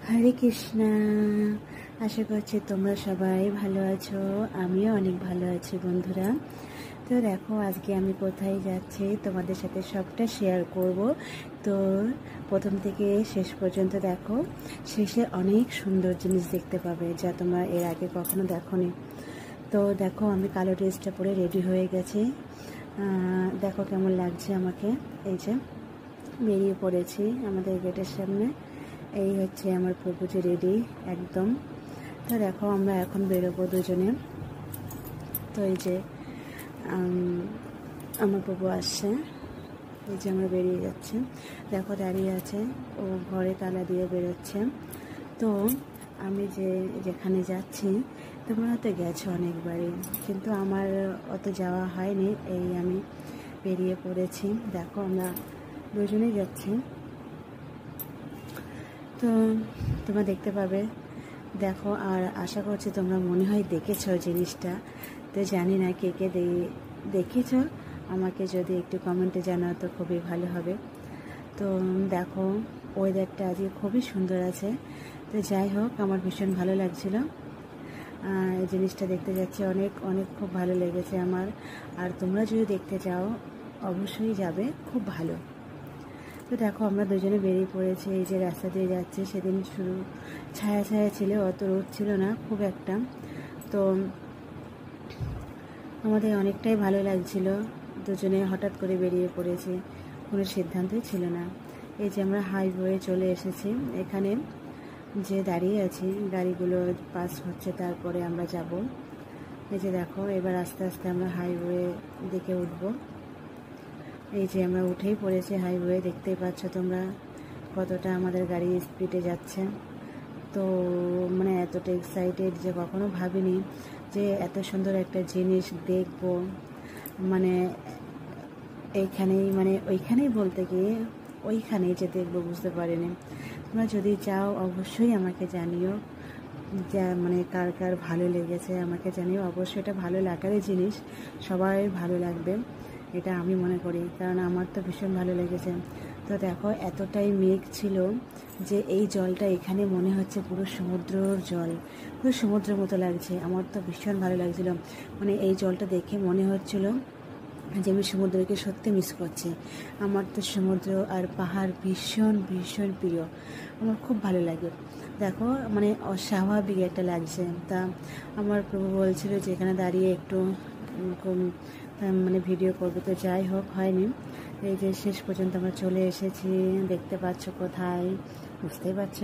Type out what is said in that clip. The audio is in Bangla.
হরে কৃষ্ণা। আশা করছি তোমরা সবাই ভালো আছো, আমিও অনেক ভালো আছি বন্ধুরা। তো দেখো আজকে আমি কোথায় যাচ্ছি তোমাদের সাথে সবটা শেয়ার করব। তো প্রথম থেকে শেষ পর্যন্ত দেখো, শেষে অনেক সুন্দর জিনিস দেখতে পাবে যা তোমরা এর আগে কখনো দেখোনি। তো দেখো আমি কালো ড্রেসটা পরে রেডি হয়ে গেছি। দেখো কেমন লাগছে আমাকে। এই যে বেরিয়ে পড়েছি আমাদের গেটের সামনে। এই হচ্ছে আমার প্রভুজি রেডি একদম। তো দেখো আমরা এখন বেরোবো দুজনে। তো এই যে আমার প্রভু আসছে, এই যে আমরা বেরিয়ে যাচ্ছি। দেখো দাঁড়িয়ে আছে, ও ঘরে তালা দিয়ে বেরোচ্ছে। তো আমি যেখানে যাচ্ছি তোমরা হয়তো গেছো অনেকবারই, কিন্তু আমার অত যাওয়া হয়নি। এই আমি বেরিয়ে পড়েছি, দেখো আমরা দুজনেই যাচ্ছি। তো তোমরা দেখতে পাবে, দেখো। আর আশা করছি তোমরা মনে হয় দেখেছো জিনিসটা। তো জানি না কে কে দেখেছো, আমাকে যদি একটু কমেন্টে জানাও তো খুবই ভালো হবে। তো দেখো ওয়েদারটা আজকে খুবই সুন্দর আছে। তো যাই হোক, আমার ভীষণ ভালো লাগছিল এই জিনিসটা দেখতে যাচ্ছি। অনেক অনেক খুব ভালো লেগেছে আমার। আর তোমরা যদি দেখতে চাও অবশ্যই যাবে, খুব ভালো। তো দেখো আমরা দুজনে বেরিয়ে পড়েছি, এই যে রাস্তা দিয়ে যাচ্ছি। সেদিন শুরু ছায়া ছায়া ছিল, অত রোদ ছিল না খুব একটা। তো আমাদের অনেকটাই ভালো লাগছিল, দুজনে হঠাৎ করে বেরিয়ে পড়েছি, কোনো সিদ্ধান্তই ছিল না। এই যে আমরা হাইওয়ে চলে এসেছি, এখানে যে দাঁড়িয়ে আছি গাড়িগুলো পাস হচ্ছে, তারপরে আমরা যাব। এই যে দেখো এবার আস্তে আস্তে আমরা হাইওয়ে দিকে উঠবো। এই যে আমরা উঠেই পড়েছি হাইওয়ে, দেখতেই পাচ্ছ তোমরা কতটা আমাদের গাড়ি স্পিডে যাচ্ছে। তো মানে এতটা এক্সাইটেড যে কখনো ভাবিনি যে এত সুন্দর একটা জিনিস দেখব। মানে এইখানেই, মানে ওইখানেই বলতে গিয়ে ওইখানেই যে দেখবো বুঝতে পারিনি। তোমরা যদি চাও অবশ্যই আমাকে জানিও, যা মানে কার কার ভালো লেগেছে আমাকে জানিও অবশ্যই। এটা ভালো লাগারই জিনিস, সবাই ভালো লাগবে এটা আমি মনে করি, কারণ আমার তো ভীষণ ভালো লেগেছে। তো দেখো এতটাই মেঘ ছিল যে এই জলটা এখানে মনে হচ্ছে পুরো সমুদ্রর জল, পুরো সমুদ্রের মতো লাগছে। আমার তো ভীষণ ভালো লাগছিল, মানে এই জলটা দেখে মনে হচ্ছিল যে আমি সমুদ্রকে সত্যি মিস করছি। আমার তো সমুদ্র আর পাহাড় ভীষণ ভীষণ প্রিয়, আমার খুব ভালো লাগে। দেখো মানে অস্বাভাবিক একটা লাগছে। তা আমার প্রভু বলছিল যে এখানে দাঁড়িয়ে একটু মানে ভিডিও করবো। তো যাই হোক হয়নি। এই যে শেষ পর্যন্ত আমরা চলে এসেছি, দেখতে পাচ্ছ কোথায়, বুঝতেই পারছো।